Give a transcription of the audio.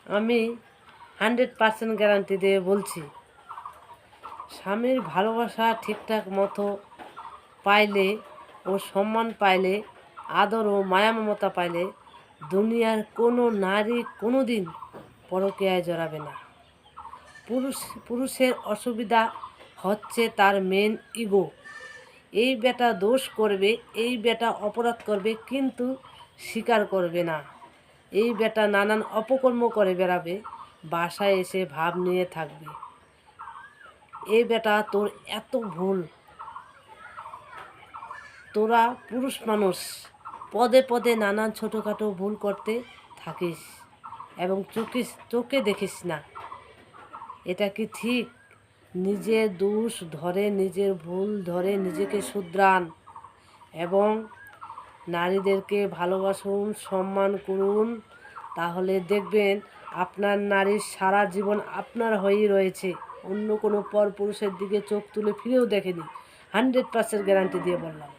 আমি 100% গ্যারান্টি দিয়ে বলছি, স্বামীর ভালোবাসা ঠিকঠাক মতো পাইলে ও সম্মান পাইলে, আদর ও মায়া মমতা পাইলে দুনিয়ার কোনো নারী কোনো দিন পরকীয়ায় জড়াবে না। পুরুষের অসুবিধা হচ্ছে তার মেন ইগো। এই বেটা দোষ করবে, এই বেটা অপরাধ করবে, কিন্তু স্বীকার করবে না। এই বেটা নানান অপকর্ম করে বেড়াবে, বাসায় এসে ভাব নিয়ে থাকবে, এই বেটা তোর এত ভুল। তোরা পুরুষ মানুষ পদে পদে নানান ছোটোখাটো ভুল করতে থাকিস এবং চোখে দেখিস না। এটা কি ঠিক? নিজের দোষ ধরে, নিজের ভুল ধরে নিজেকে শুধরান এবং নারীদেরকে ভালোবাসুন, সম্মান করুন। তাহলে দেখবেন আপনার নারীর সারা জীবন আপনার হয়েই রয়েছে, অন্য কোনো পরপুরুষের দিকে চোখ তুলে ফিরেও দেখেনি। 100% গ্যারান্টি দিয়ে বললাম।